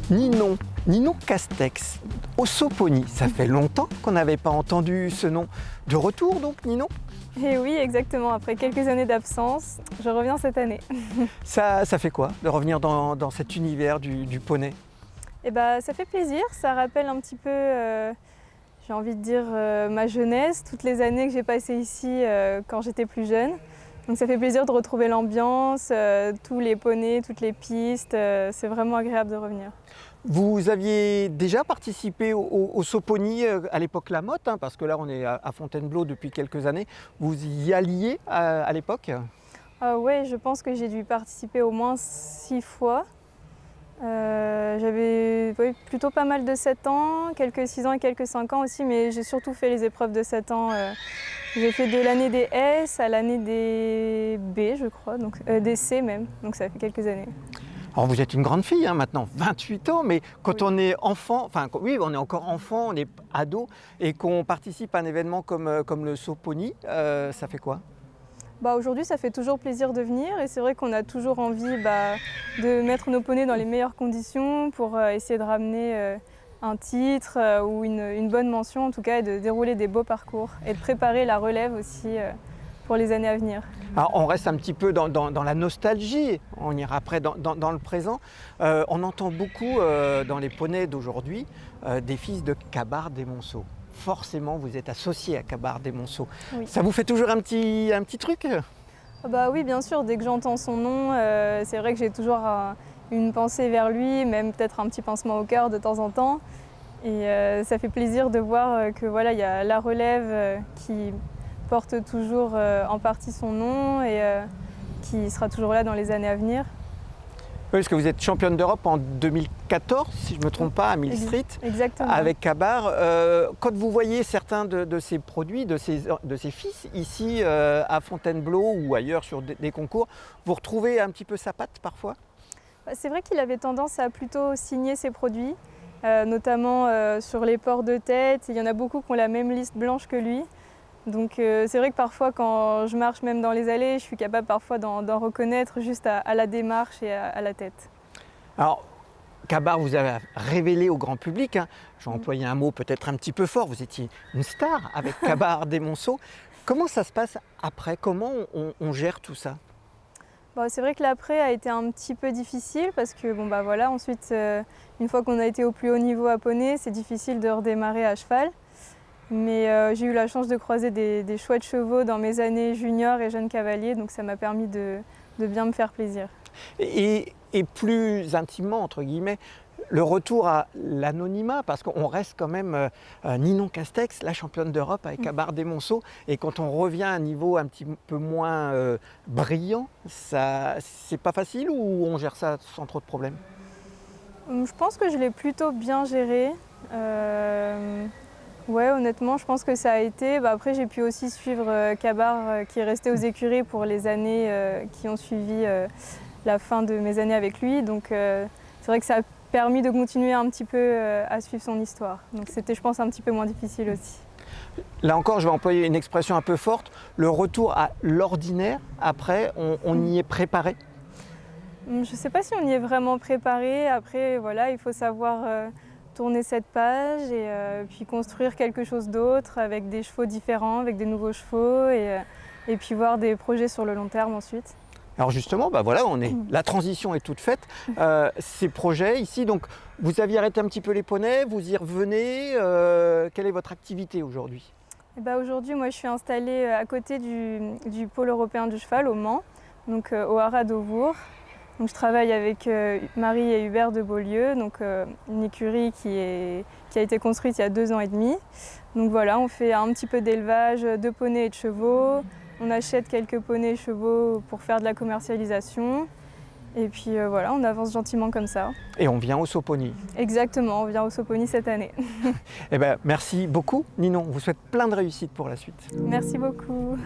Ninon Castex, Ossopony, ça fait longtemps qu'on n'avait pas entendu ce nom. De retour donc, Ninon? Et oui, exactement. Après quelques années d'absence, je reviens cette année. Ça fait quoi de revenir dans cet univers du poney? Et ça fait plaisir. Ça rappelle un petit peu, j'ai envie de dire, ma jeunesse, toutes les années que j'ai passées ici quand j'étais plus jeune. Donc ça fait plaisir de retrouver l'ambiance, tous les poneys, toutes les pistes. C'est vraiment agréable de revenir. Vous aviez déjà participé au Ossopony à l'époque Lamotte, hein, parce que là on est à Fontainebleau depuis quelques années. Vous y alliez à l'époque? Oui, je pense que j'ai dû participer au moins 6 fois. J'avais plutôt pas mal de 7 ans, quelques 6 ans et quelques 5 ans aussi, mais j'ai surtout fait les épreuves de 7 ans. J'ai fait de l'année des S à l'année des B, je crois, donc des C même, donc ça fait quelques années. Alors vous êtes une grande fille hein, maintenant, 28 ans, mais quand Oui. on est enfant, enfin oui, on est encore enfant, on est ado, et qu'on participe à un événement comme le Ossopony, ça fait quoi? Aujourd'hui, ça fait toujours plaisir de venir et c'est vrai qu'on a toujours envie de mettre nos poneys dans les meilleures conditions pour essayer de ramener un titre ou une bonne mention en tout cas et de dérouler des beaux parcours et de préparer la relève aussi pour les années à venir. Alors on reste un petit peu dans la nostalgie, on ira après dans le présent. On entend beaucoup dans les poneys d'aujourd'hui des fils de Cabard-des-Monceaux. Forcément, vous êtes associé à Cabard-des-Monceaux. Oui. Ça vous fait toujours un petit truc? Oui, bien sûr, dès que j'entends son nom, c'est vrai que j'ai toujours une pensée vers lui, même peut-être un petit pincement au cœur de temps en temps. Et ça fait plaisir de voir que voilà, il y a la relève qui porte toujours en partie son nom et qui sera toujours là dans les années à venir. Oui, parce que vous êtes championne d'Europe en 2014, si je ne me trompe pas, à Mill Street, Exactement. avec Cabard. Quand vous voyez certains de ces produits, de ces fils, ici à Fontainebleau ou ailleurs sur des concours, vous retrouvez un petit peu sa patte parfois? C'est vrai qu'il avait tendance à plutôt signer ses produits, notamment sur les ports de tête. Il y en a beaucoup qui ont la même liste blanche que lui. Donc c'est vrai que parfois quand je marche même dans les allées, je suis capable parfois d'en reconnaître juste à la démarche et à la tête. Alors, Cabard vous a révélé au grand public, hein, j'ai employé un mot peut-être un petit peu fort, vous étiez une star avec Cabard-des-Monceaux. Comment ça se passe après? Comment on gère tout ça? C'est vrai que l'après a été un petit peu difficile parce que voilà, ensuite, une fois qu'on a été au plus haut niveau à poney, c'est difficile de redémarrer à cheval. Mais j'ai eu la chance de croiser des chouettes chevaux dans mes années juniors et jeunes cavaliers, donc ça m'a permis de bien me faire plaisir. Et plus intimement, entre guillemets, le retour à l'anonymat, parce qu'on reste quand même Ninon Castex, la championne d'Europe avec Cabard-des-Monceaux, et quand on revient à un niveau un petit peu moins brillant, c'est pas facile ou on gère ça sans trop de problèmes? Je pense que je l'ai plutôt bien géré. Ouais, honnêtement, je pense que ça a été. Après, j'ai pu aussi suivre Cabard qui est resté aux écuries pour les années qui ont suivi la fin de mes années avec lui. Donc, c'est vrai que ça a permis de continuer un petit peu à suivre son histoire. Donc, c'était, je pense, un petit peu moins difficile aussi. Là encore, je vais employer une expression un peu forte. Le retour à l'ordinaire, après, on y est préparé? Je ne sais pas si on y est vraiment préparé. Après, voilà, il faut savoir tourner cette page et puis construire quelque chose d'autre avec des chevaux différents, avec des nouveaux chevaux et puis voir des projets sur le long terme ensuite. Alors justement, voilà, la transition est toute faite. Ces projets ici, donc vous aviez arrêté un petit peu les poneys, vous y revenez. Quelle est votre activité aujourd'hui? Aujourd'hui, moi, je suis installée à côté du pôle européen du cheval au Mans, donc au haras d'Auvour. Donc, je travaille avec Marie et Hubert de Beaulieu, donc une écurie qui a été construite il y a 2 ans et demi. Donc voilà, on fait un petit peu d'élevage de poneys et de chevaux. On achète quelques poneys et chevaux pour faire de la commercialisation. Et puis voilà, on avance gentiment comme ça. Et on vient au Ossopony. Exactement, on vient au Ossopony cette année. Merci beaucoup, Ninon. On vous souhaite plein de réussite pour la suite. Merci beaucoup.